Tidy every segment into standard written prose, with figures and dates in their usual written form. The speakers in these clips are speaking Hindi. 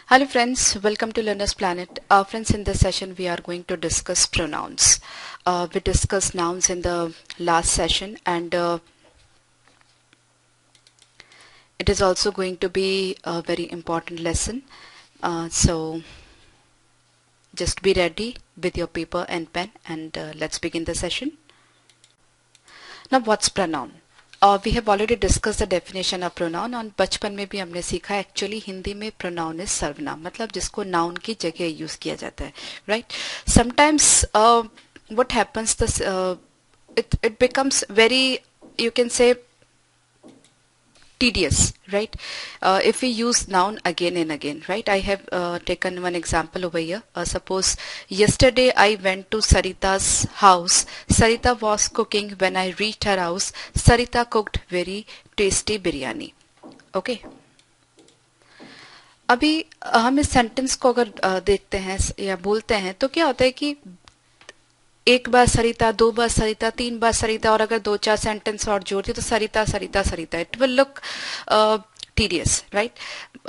Hello friends, welcome to Learner's Planet. Friends, in this session we are going to discuss pronouns. We discussed nouns in the last session and it is also going to be a very important lesson. So just be ready with your paper and pen and let's begin the session. Now what's pronoun? We have already discussed the definition of pronoun और बचपन में भी हमने सीखा एक्चुअली हिंदी में pronoun is सर्वनाम मतलब जिसको noun की जगह यूज किया जाता है right. Sometimes what happens this it becomes very, you can say, tedious, right? If we use noun again and again, right? I have taken one example over here. Suppose yesterday I went to Sarita's house. Sarita was cooking. When I reached her house, Sarita cooked very tasty biryani. Okay. अभी हम इस सेंटेंस को अगर देखते हैं या बोलते हैं तो क्या होता है कि एक बार सरिता, दो बार सरिता, तीन बार सरिता और अगर दो चार सेंटेंस और जोड़ दिए तो Sarita Sarita Sarita. It will look tedious, right.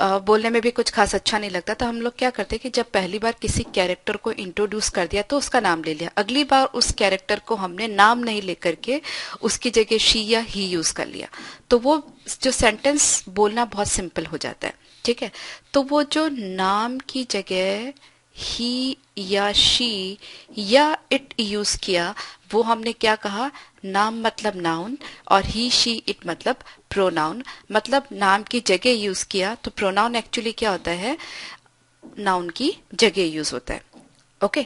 बोलने में भी कुछ खास अच्छा नहीं लगता. तो हम लोग क्या करते हैं कि जब पहली बार किसी कैरेक्टर को इंट्रोड्यूस कर दिया तो उसका नाम ले लिया. अगली बार उस कैरेक्टर को हमने नाम नहीं लेकर के उसकी जगह शी या ही यूज कर लिया तो वो जो सेंटेंस बोलना बहुत सिंपल हो जाता है. ठीक है. तो वो जो नाम की जगह ही या शी या इट यूज किया वो हमने क्या कहा, नाम मतलब नाउन और ही शी इट मतलब प्रोनाउन. मतलब नाम की जगह यूज किया तो प्रोनाउन एक्चुअली क्या होता है, नाउन की जगह यूज होता है. ओके.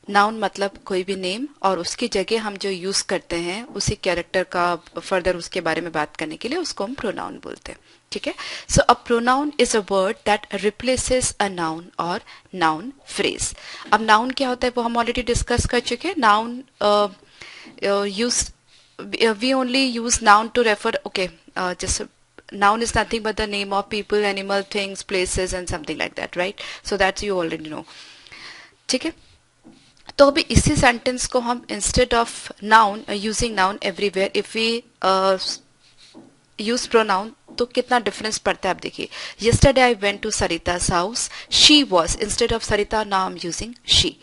नाउन मतलब कोई भी नेम और उसकी जगह हम जो यूज करते हैं उसी कैरेक्टर का फर्दर उसके बारे में बात करने के लिए उसको हम प्रोनाउन बोलते हैं. ठीक है. So a pronoun is a word that replaces a noun और नाउन फ्रेज. अब नाउन क्या होता है वो हम ऑलरेडी डिस्कस कर चुके हैं. Noun use we only use noun to refer, okay, just noun is nothing but the name of people, animal, things, places and something like that, right? So that you already know. ठीक है. तो अभी इसी सेंटेंस को हम instead of noun using noun everywhere if we use pronoun तो कितना डिफरेंस पड़ता है आप देखिए. yesterday I went to Sarita's house. She was, instead of Sarita now I'm using she.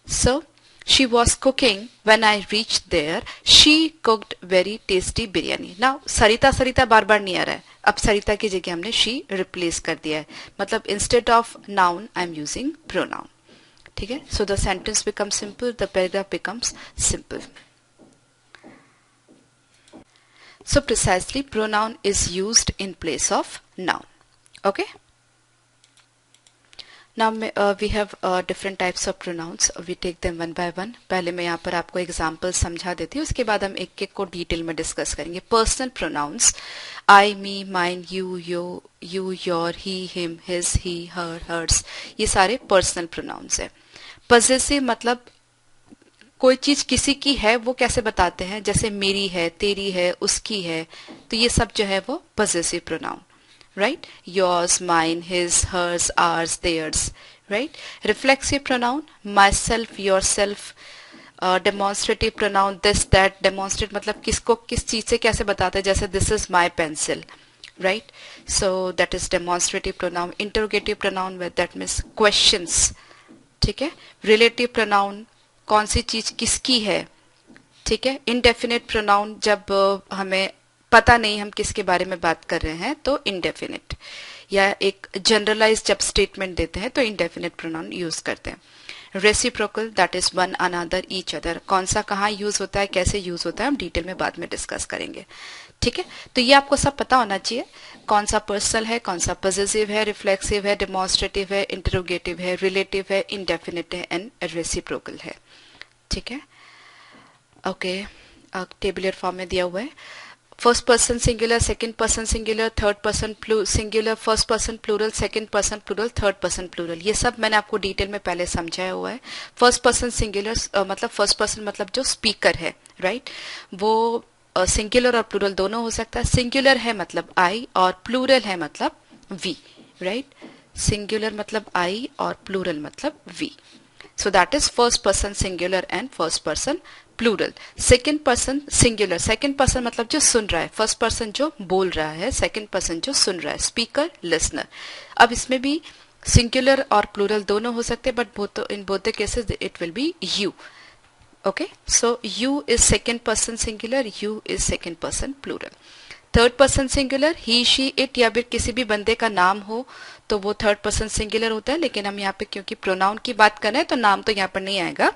So she was cooking. When I reached there, she cooked very tasty biryani. Now Sarita Sarita बार बार नहीं आ रहा है. अब सरिता की जगह हमने she रिप्लेस कर दिया है. मतलब instead of noun I'm using pronoun. ठीक है. So the sentence becomes simple, the paragraph becomes simple. So precisely pronoun is used in place of noun. Okay. Now we have different types of pronouns. We take them one by one. पहले मैं यहाँ पर आपको एग्जाम्पल समझा देती हूँ उसके बाद हम एक एक को डिटेल में डिस्कस करेंगे. Personal pronouns I, me, mine, you, your, he, him, his, he, her, hers, ये सारे पर्सनल प्रोनाउंस है. पजेसिव मतलब कोई चीज किसी की है वो कैसे बताते हैं, जैसे मेरी है, तेरी है, उसकी है, तो ये सब जो है वो possessive pronoun, right? Yours, mine, his, hers, ours, theirs, right? Reflexive pronoun, myself, yourself. Demonstrative pronoun, this, that. Demonstrate मतलब किसको किस चीज से कैसे बताते हैं, जैसे this is my pencil, right? So that is demonstrative pronoun. Interrogative pronoun, where that means questions. ठीक है. Relative pronoun, कौन सी चीज किसकी है. ठीक है. Indefinite pronoun, जब हमें पता नहीं हम किसके बारे में बात कर रहे हैं तो इंडेफिनिट, या एक जनरलाइज जब स्टेटमेंट देते हैं तो इंडेफिनिट प्रोनाउन यूज करते हैं. Reciprocal, that is one, another, each other. कौन सा कहाँ यूज होता है, कैसे यूज होता है हम डिटेल में बाद में डिस्कस करेंगे. ठीक है. तो ये आपको सब पता होना चाहिए कौन सा पर्सनल है, कौन सा पॉजिटिव है, रिफ्लेक्सिव है, डेमोन्स्ट्रेटिव है, इंटरोगेटिव है, रिलेटिव है, इंडेफिनिट है एंड रेसिप्रोकल है. ठीक है. ओके. टेबुलर फॉर्म में दिया हुआ है. First person singular, second person singular, third person singular, first person plural, second person plural, third person plural, ये सब मैंने आपको डिटेल में पहले समझाया हुआ है. फर्स्ट पर्सन सिंगुलर मतलब फर्स्ट पर्सन मतलब जो स्पीकर है, राइट, वो सिंगुलर और प्लूरल दोनों हो सकता है. सिंगुलर है मतलब आई और प्लूरल है मतलब वी, राइट. सिंगुलर मतलब आई और प्लूरल मतलब we. So that is first person singular and first person plural. Second person singular, second person मतलब जो सुन रहा है, फर्स्ट पर्सन जो बोल रहा है, सेकंड पर्सन जो सुन रहा है, स्पीकर, लिसनर. अब इसमें भी सिंगुलर और प्लूरल दोनों हो सकते हैं, but both in both the cases it will be you. Okay, so you is second person singular, you is second person plural. Third person singular he she it, या फिर किसी भी बंदे का नाम हो तो वो थर्ड पर्सन सिंगुलर होता है, लेकिन हम यहाँ पे क्योंकि प्रोनाउन की बात कर रहे हैं तो नाम तो यहाँ पर नहीं आएगा.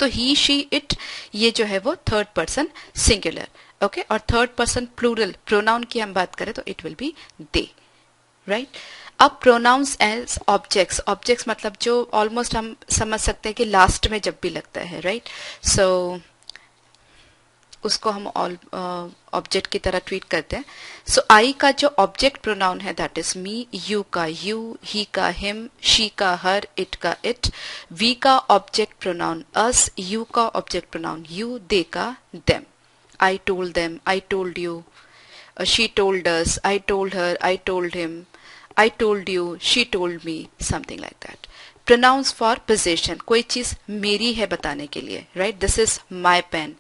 तो ही शी इट ये जो है वो थर्ड पर्सन सिंगुलर. ओके, और थर्ड पर्सन प्लूरल प्रोनाउन की हम बात करें तो it will B they. Right. अब प्रोनाउंस एज ऑब्जेक्ट्स, ऑब्जेक्ट्स मतलब जो ऑलमोस्ट हम समझ सकते हैं कि लास्ट में जब भी लगता है. राइट. सो उसको हम ऑब्जेक्ट की तरह ट्रीट करते हैं. सो आई का जो ऑब्जेक्ट प्रोनाउन है दैट इज मी, यू का यू, ही का हिम, शी का हर, इट का इट. वी का ऑब्जेक्ट प्रोनाउन अस, यू का ऑब्जेक्ट प्रोनाउन यू, दे का them. I told them, I told you, she told us, I told her, I told him, I told you, she told me, something like that. Pronouns for possession, कोई चीज मेरी है बताने के लिए. Right. This is my pen.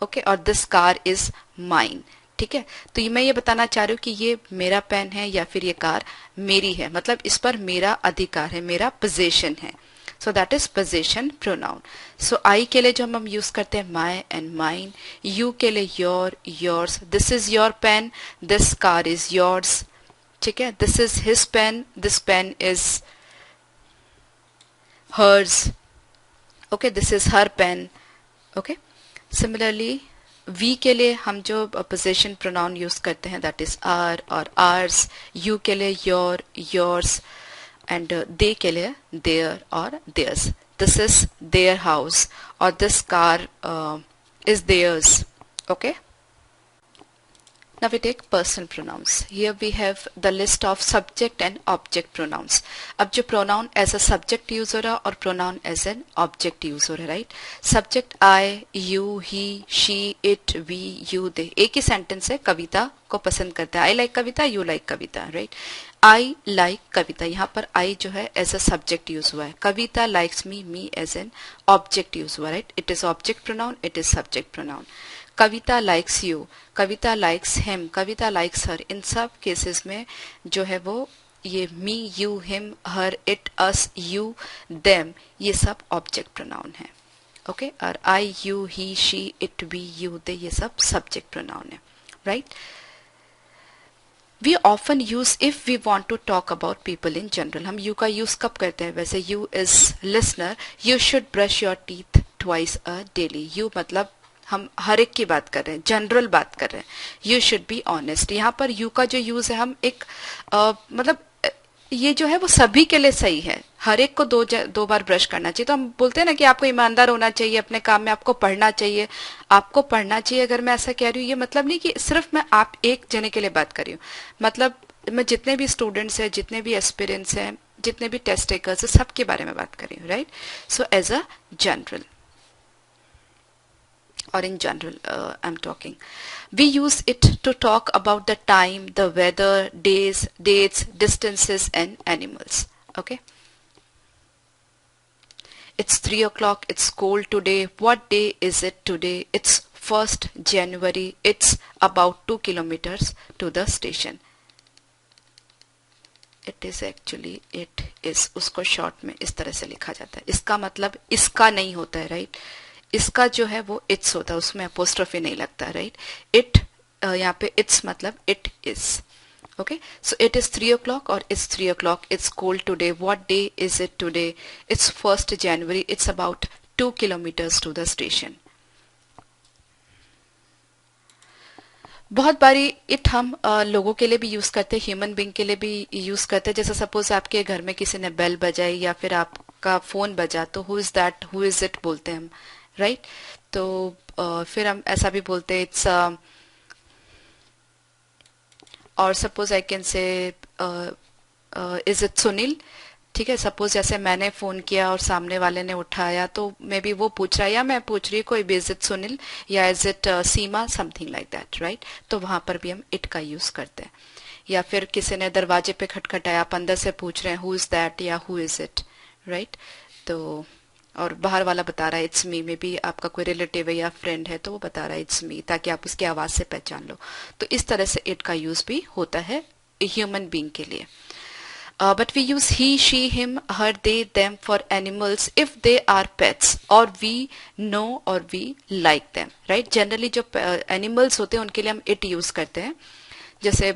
Okay, और दिस कार इज माइन. ठीक है, तो मैं ये बताना चाह रही हूँ कि ये मेरा पेन है या फिर ये कार मेरी है, मतलब इस पर मेरा अधिकार है, मेरा पोजेशन है. So that is possession pronoun. So I के लिए जो हम यूज करते हैं माई एंड माइन, यू के लिए your, yours, this is your pen, this car is yours. ठीक है, this is his pen, this pen is hers. Okay, this is her pen. Okay, similarly we के लिए हम जो पोजेशन प्रोनाउन यूज करते हैं दैट इज आर और आर्स, यू के लिए योर, योर्स, एंड दे के लिए देयर और theirs. This is their house और this car is theirs. Okay. Now we take personal pronouns. Here we have the list of subject and object pronouns. अब जो pronoun as a subject use हो रहा और pronoun as an object use हो रहा, right? Subject I, you, he, she, it, we, you, they. एक ही sentence है, कविता को पसंद करता है. I like Kavita, you like Kavita, right? I like कविता. यहाँ पर I जो है as a subject use हुआ है. कविता likes me, me as an object use हुआ, right? It is object pronoun, it is subject pronoun. Kavita likes you, Kavita likes him, Kavita likes her. इन सब केसेस में जो है वो ये me, you, him, her, it, us, you, them, ये सब ऑब्जेक्ट प्रोनाउन है. ओके, और I, you, he, she, it, we, you, they, ये सब सब्जेक्ट प्रोनाउन है. Right. We often use if we want to talk about people in general. हम यू का यूज कब करते हैं? वैसे you is listener, you should brush your teeth twice a daily. You मतलब हम हर एक की बात कर रहे हैं, जनरल बात कर रहे हैं. You should be honest. यहाँ पर यू का जो यूज है हम एक मतलब ये जो है वो सभी के लिए सही है. हर एक को दो बार ब्रश करना चाहिए. तो हम बोलते हैं ना कि आपको ईमानदार होना चाहिए अपने काम में, आपको पढ़ना चाहिए, आपको पढ़ना चाहिए. अगर मैं ऐसा कह रही हूँ ये मतलब नहीं कि सिर्फ मैं आप एक जने के लिए बात कर रही हूँ. मतलब मैं जितने भी स्टूडेंट्स हैं, जितने भी एस्पिरेंट्स हैं, जितने भी टेस्ट टेकर्स हैं, सबके बारे में बात कर रही हूँ. Right. So as a general or in general I'm talking. We use it to talk about the time, the weather, days, dates, distances and animals. Okay. It's 3 o'clock. It's cold today. What day is it today? It's 1st January. It's about 2 kilometers to the station. It is actually, it is. उसको short में इस तरह से लिखा जाता है. इसका मतलब इसका नहीं होता है. Right. इसका जो है वो इट्स होता है, उसमें अपोस्ट्रोफी नहीं लगता. राइट. इट यहाँ पे इट्स मतलब it is. Okay. So it is 3 o'clock और it's 3 o'clock. It's cold today. What day is it today? It's 1st January. It's about 2 kilometers to the station. बहुत बारी इट हम लोगों के लिए भी यूज करते हैं, ह्यूमन बीइंग के लिए भी यूज करते हैं. जैसे सपोज आपके घर में किसी ने बेल बजाई या फिर आपका फोन बजा तो who is that, who is it बोलते हैं हम. राइट. तो फिर हम ऐसा भी बोलते हैं इट्स, और suppose I can say is it Sunil. ठीक है. सपोज जैसे मैंने फोन किया और सामने वाले ने उठाया तो मे बी वो पूछ रहा है या मैं पूछ रही हूँ कोई भी, इज इट सुनील या is it Seema, something like that. Right. तो वहां पर भी हम इट का यूज करते हैं. या फिर किसी ने दरवाजे पे खटखटाया, आप अंदर से पूछ रहे हैं हु इज दैट या हु इज इट. राइट. तो और बाहर वाला बता रहा है इट्स मी. में भी आपका कोई रिलेटिव है या फ्रेंड है तो वो बता रहा है इट्स मी, ताकि आप उसकी आवाज से पहचान लो. तो इस तरह से इट का यूज भी होता है ह्यूमन बीइंग के लिए. But we use he, she, him, her, they, them for animals if they are pets or we know or we like them, right? Generally जो animals होते हैं उनके लिए हम it use करते हैं. जैसे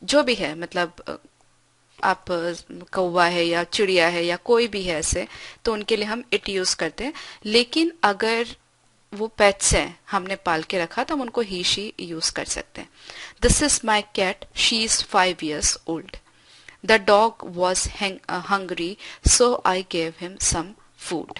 जो भी है, मतलब आप कौवा है या चिड़िया है या कोई भी है ऐसे, तो उनके लिए हम it यूज करते हैं. लेकिन अगर वो पेट्स हैं, हमने पाल के रखा, तो हम उनको ही शी यूज कर सकते हैं. This is my cat, she is 5 years old. The dog was hungry, so I gave him some food.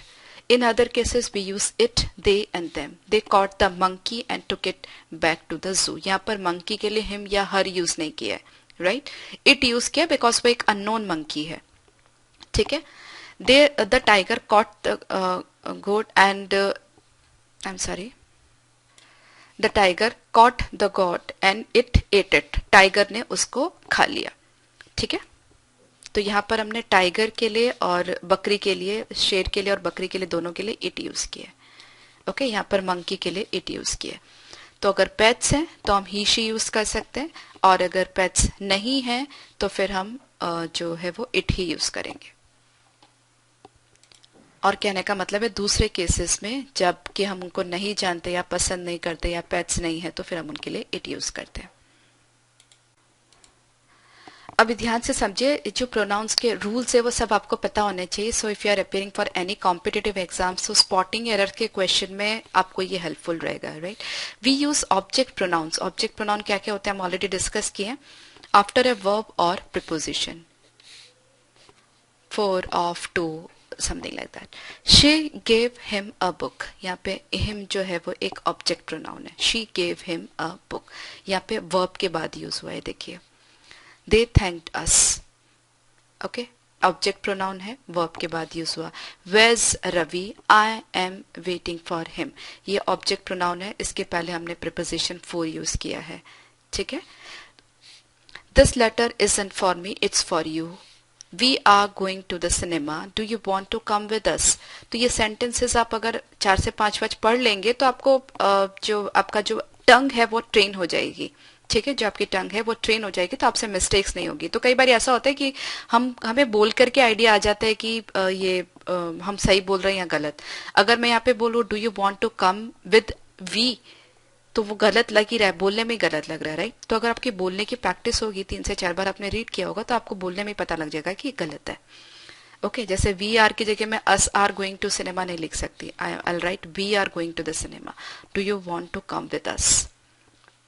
In other cases, we use it, they and them. They caught the monkey and took it back to the zoo. यहाँ पर monkey के लिए him या her use नहीं किया है, right? It use किया because वो एक unknown monkey है, ठीक है? The tiger caught the goat and I'm sorry. The tiger caught the goat and it ate it. Tiger ने उसको खा लिया, ठीक है? तो यहाँ पर हमने टाइगर के लिए और बकरी के लिए, शेर के लिए और बकरी के लिए, दोनों के लिए इट यूज किया. ओके, यहाँ पर मंकी के लिए इट यूज किया. तो अगर पेट्स हैं तो हम ही शी यूज कर सकते हैं, और अगर पेट्स नहीं हैं तो फिर हम जो है वो इट ही यूज करेंगे. और कहने का मतलब है दूसरे केसेस में जब कि हम उनको नहीं जानते या पसंद नहीं करते या पेट्स नहीं है, तो फिर हम उनके लिए इट यूज करते हैं. अभी ध्यान से समझिए, जो प्रोनाउंस के रूल्स है वो सब आपको पता होने चाहिए. So if you are appearing for any competitive exam, so spotting error के क्वेश्चन में आपको ये हेल्पफुल रहेगा, right? We use object pronouns. Object pronoun क्या क्या होते हैं हम ऑलरेडी डिस्कस किए. आफ्टर अ वर्ब और preposition, for, of, to, something like that. She gave him a book. यहाँ पे him जो है वो एक ऑब्जेक्ट प्रोनाउन है. She gave him a book. यहाँ पे verb के बाद यूज हुआ है, देखिए. They thanked us. Okay, object pronoun है, verb के बाद यूज हुआ. Where's Ravi? I am waiting for him. ये ऑब्जेक्ट प्रोनाउन है, इसके पहले हमने preposition for यूज किया है, ठीक है? This letter isn't for me, it's for you. We are going to the cinema. Do you want to come with us? तो ये sentences आप अगर 4 से 5 बार पढ़ लेंगे तो आपको जो आपका जो टंग है वो ट्रेन हो जाएगी, ठीक है? जो आपकी टंग है वो ट्रेन हो जाएगी, तो आपसे मिस्टेक्स नहीं होगी. तो कई बार ऐसा होता है कि हमें बोल करके आइडिया आ जाता है कि ये हम सही बोल रहे हैं या गलत. अगर मैं यहाँ पे बोलूँ do you want to come with we, तो वो गलत लग ही रहा है, बोलने में गलत लग रहा है, राइट? तो अगर आपकी बोलने की प्रैक्टिस होगी, 3 से 4 बार आपने रीड किया होगा, तो आपको बोलने में पता लग जाएगा कि गलत है. ओके, जैसे वी आर की जगह मैं us are going to cinema नहीं लिख सकती. I will write we are going to the cinema. Do you want to come with us?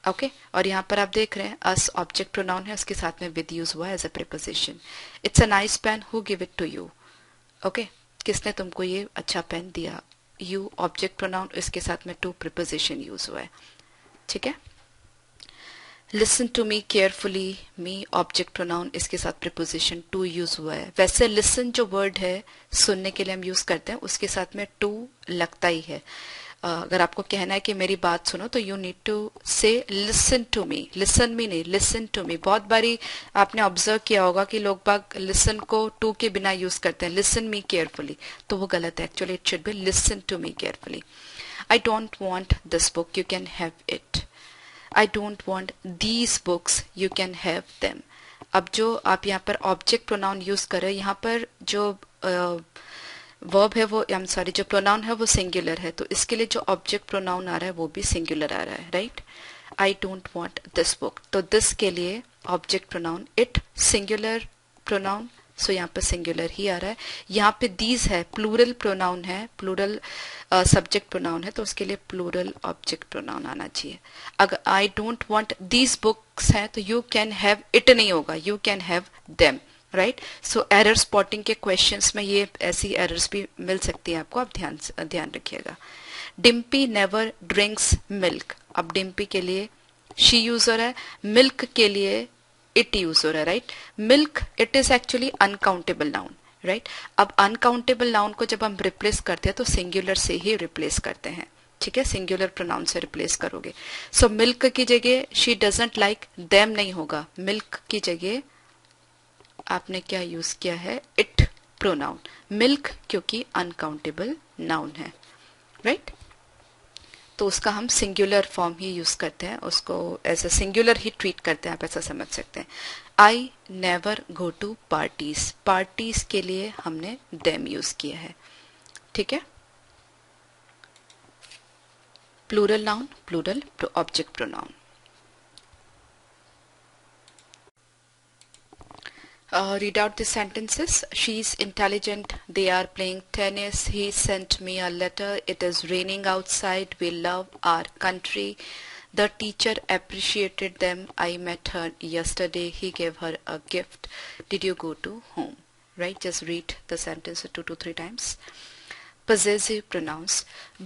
Okay, और यहाँ पर आप देख रहे हैं अस ऑब्जेक्ट प्रोनाउन है, उसके साथ में विद यूज हुआ है as a preposition. It's a nice pen, who give it to you? Okay, किसने तुमको ये अच्छा पेन दिया? यू ऑब्जेक्ट प्रोनाउन, इसके साथ में टू प्रीपोजिशन यूज हुआ है, ठीक है? Listen to me carefully, me object pronoun, इसके साथ प्रीपोजिशन टू यूज हुआ है. वैसे लिसन जो वर्ड है सुनने के लिए हम यूज करते हैं, उसके साथ में टू लगता ही है. अगर आपको कहना है कि मेरी बात सुनो, तो you need to say listen to me. Listen me नहीं, लिसन टू मी. बहुत बारी आपने ऑब्जर्व किया होगा कि लोग बाग लिसन को टू के बिना यूज करते हैं, लिसन मी केयरफुली, तो वो गलत है. Actually it should be listen to me carefully. I don't want this book, you can have it. I don't want these books, you can have them. अब जो आप यहाँ पर ऑब्जेक्ट प्रोनाउन यूज कर रहे हैं, यहाँ पर जो वर्ब है वो, आई एम सॉरी, जो प्रोनाउन है वो सिंगुलर है, तो इसके लिए जो ऑब्जेक्ट प्रोनाउन आ रहा है वो भी सिंगुलर आ रहा है, right? I don't want this book, तो दिस के लिए object pronoun it, singular pronoun, so यहाँ पर सिंगुलर ही आ रहा है. यहाँ पे दीज है, प्लूरल प्रोनाउन है, प्लूरल सब्जेक्ट प्रोनाउन है, तो उसके लिए प्लूरल ऑब्जेक्ट प्रोनाउन आना चाहिए. अगर आई डोंट वांट दीज बुक्स है तो यू कैन हैव इट नहीं होगा, you can have them, right? So error spotting के क्वेश्चंस में ये ऐसी एरर्स भी मिल सकती है आपको, आप ध्यान रखिएगा. डिम्पी नेवर ड्रिंक्स मिल्क, अब डिम्पी के लिए शी यूज हो रहा है, मिल्क के लिए इट यूज हो रहा है, right? Milk it is actually uncountable noun, right? अब अनकाउंटेबल नाउन को जब हम रिप्लेस करते हैं तो सिंगुलर से ही रिप्लेस करते हैं, ठीक है? सिंगुलर प्रोनाउन से रिप्लेस करोगे. सो मिल्क की जगह शी डजंट लाइक देम नहीं होगा, मिल्क की जगह आपने क्या यूज किया है? It pronoun. मिल्क क्योंकि अनकाउंटेबल नाउन है, राइट? तो उसका हम सिंगुलर फॉर्म ही यूज करते हैं, उसको एज अ सिंगुलर ही ट्रीट करते हैं, आप ऐसा समझ सकते हैं। I never go to parties, parties के लिए हमने देम यूज किया है, ठीक है। Plural noun, plural object pronoun. Read out the sentences. She's intelligent. They are playing tennis. He sent me a letter. It is raining outside. We love our country. The teacher appreciated them. I met her yesterday. He gave her a gift. Did you go to home? Right? Just read the sentence 2 to 3 times. Possessive pronouns.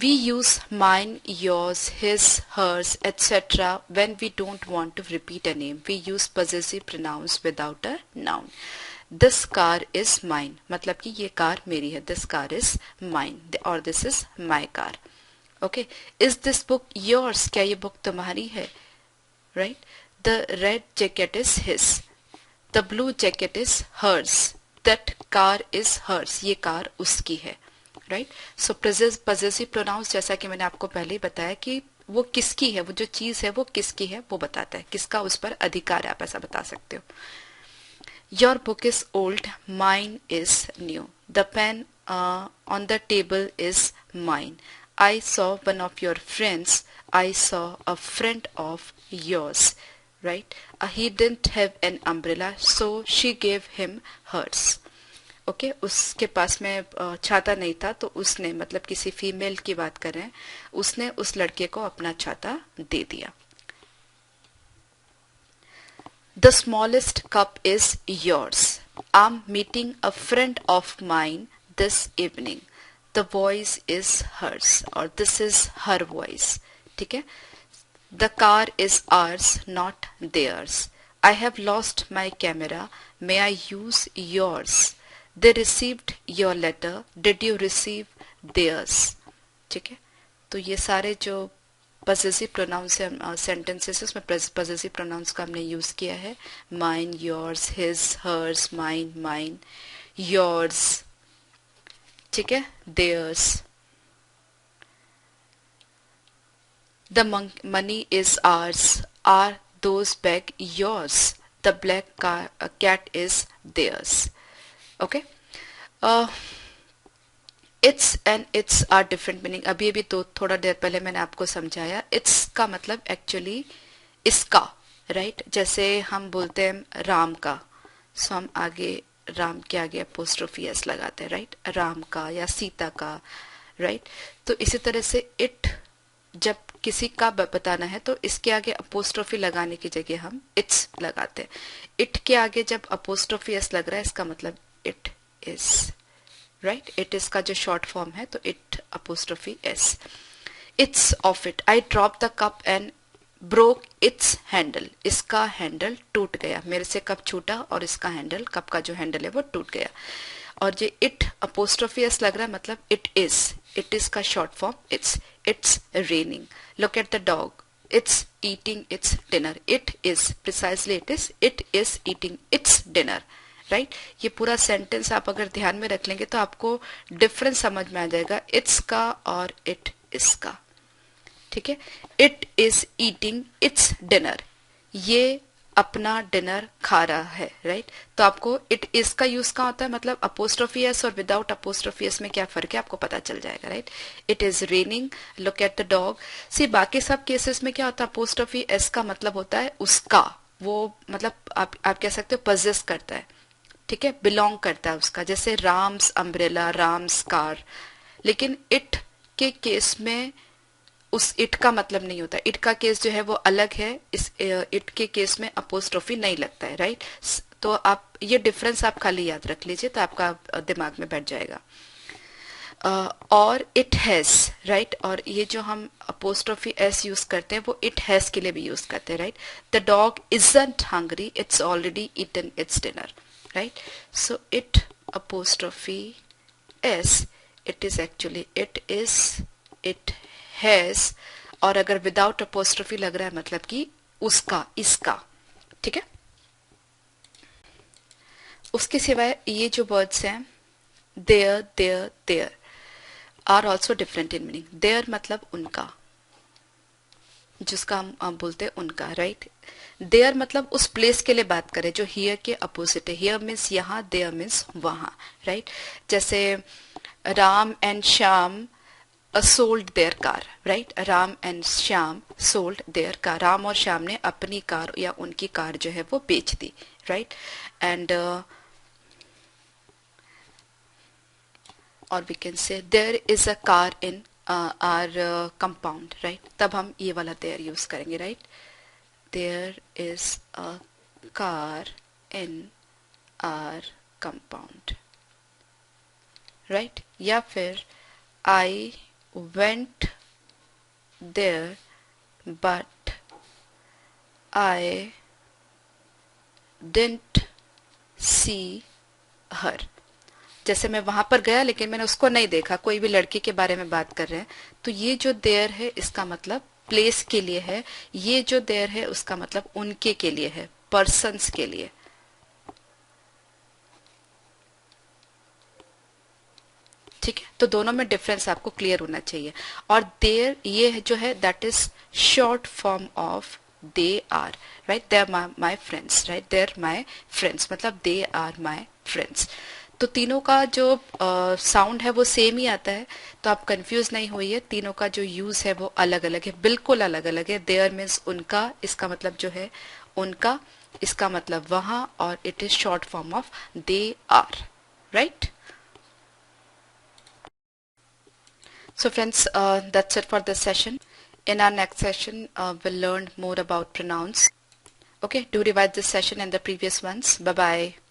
We use mine, yours, his, hers, etc. when we don't want to repeat a name. We use possessive pronouns without a noun. This car is mine. मतलब कि ये कार मेरी है. This car is mine. और this is my car. Okay. Is this book yours? क्या ये बुक तुम्हारी है? Right? The red jacket is his. The blue jacket is hers. That car is hers. ये कार उसकी है. राइट। सो पजेसिव प्रोनाउंस, जैसा कि मैंने आपको पहले ही बताया कि वो किसकी है, वो जो चीज है वो किसकी है वो बताता है, किसका उस पर अधिकार है, आप ऐसा बता सकते हो। Your book is old, mine is new. The pen on the table is mine. I saw one of your friends, I saw a friend of yours. Right. He didn't have an umbrella, so she gave him hers. Okay, उसके पास में छाता नहीं था तो उसने, मतलब किसी फीमेल की बात कर रहे हैं, उसने उस लड़के को अपना छाता दे दिया। The smallest cup is yours. I am meeting a friend of mine this evening. The voice is hers और दिस इज हर वॉइस, ठीक है। The car is ours not theirs. I have lost my camera, may I use yours. They received your letter. Did you receive theirs? ठीक है। तो ये सारे जो possessive pronouns है sentences, उसमें possessive pronouns का हमने यूज किया है। mine, yours, his, hers, mine, mine, yours, ठीक है, theirs. The money is ours. Are those bags yours? The black cat is theirs. Okay. It's and it's are different meaning. अभी तो थोड़ा देर पहले मैंने आपको समझाया, इट्स का मतलब एक्चुअली इसका, राइट। जैसे हम बोलते हैं राम का, सो हम आगे राम के आगे अपोस्ट्रोफी एस लगाते हैं, राइट। राम का या सीता का, राइट। तो इसी तरह से इट जब किसी का बताना है तो इसके आगे अपोस्ट्रोफी लगाने की जगह हम इट्स लगाते हैं। इट के आगे जब अपोस्ट्रोफी एस लग रहा है, इसका मतलब it is, right. It is का जो शॉर्ट फॉर्म है तो it apostrophe S. It's of it. I drop the cup and broke it's handle. इसका हैंडल टूट गया, मेरे से कप छूटा और इसका हैंडल, कप का जो हैंडल है वो टूट गया। और ये इट अपोस्ट्रोफी एस लग रहा है, मतलब इट इज का short form it's raining. Look at the dog, it's eating it's dinner. It is precisely it is eating it's dinner, right. ये पूरा सेंटेंस आप अगर ध्यान में रख लेंगे तो आपको डिफरेंस समझ में आ जाएगा इट्स का और इट इज का, ठीक है। It is eating it's dinner, ये अपना डिनर खा रहा है, राइट। तो आपको इट इज का यूज कहाँ होता है, मतलब अपोस्ट्रोफी एस और विदाउट अपोस्ट्रोफी एस में क्या फर्क है आपको पता चल जाएगा, right. It is raining, look at the dog. See बाकी सब केसेस में क्या होता है, अपोस्ट्रोफी एस का मतलब होता है उसका, वो मतलब आप कह सकते हो पजेस करता है, ठीक है, बिलोंग करता है उसका। जैसे राम्स अम्ब्रेला, राम्स कार। लेकिन इट के केस में उस इट का मतलब नहीं होता, इट का केस जो है वो अलग है, इस इट के केस में अपोस्ट्रोफी नहीं लगता है, राइट। तो आप ये डिफरेंस आप खाली याद रख लीजिए तो आपका दिमाग में बैठ जाएगा। और इट हैज, राइट। और ये जो हम अपोस्ट्रोफी एस यूज करते हैं वो इट हैज के लिए भी यूज करते हैं, right. The dog isn't hungry, it's already eaten its dinner, right। So it apostrophe s, it is actually it is, it has। और अगर विदाउट apostrophe लग रहा है मतलब कि उसका, इसका, ठीक है। उसके सिवाय ये जो वर्ड्स हैं there, their, they're are also different in meaning. Their मतलब उनका, जिसका हम बोलते हैं उनका, राइट। देयर मतलब उस प्लेस के लिए बात करें जो हियर के अपोजिट है। हियर मीन्स यहाँ, देयर मीन्स वहाँ, राइट। जैसे Ram and Shyam sold there car, right. Ram and Shyam sold there car, Ram और श्याम ने अपनी कार या उनकी कार जो है वो बेच दी, राइट। एंड और we can say there is a car in our compound, right. तब हम ये वाला देयर यूज करेंगे, right. There is a car in our compound, right. या फिर आई went there but I didn't see her। जैसे मैं वहां पर गया लेकिन मैंने उसको नहीं देखा, कोई भी लड़की के बारे में बात कर रहे हैं, तो ये जो देयर है इसका मतलब प्लेस के लिए है, ये जो देयर है उसका मतलब उनके के लिए है, पर्सन्स के लिए। ठीक है, तो दोनों में डिफरेंस आपको क्लियर होना चाहिए। और देयर ये जो है that is short form of they are, right. They are my friends, right. They are my friends मतलब दे आर माई फ्रेंड्स। तो तीनों का जो साउंड है वो सेम ही आता है, तो आप कंफ्यूज नहीं होइए। तीनों का जो यूज है वो अलग अलग है, बिल्कुल अलग अलग है। देयर मीन्स उनका, इसका मतलब जो है उनका, इसका मतलब वहां, और it is short form of they are, right. So friends, that's it for this session. In our next session, we'll learn more about pronouns. Okay, do revise this session and the previous ones. Bye bye.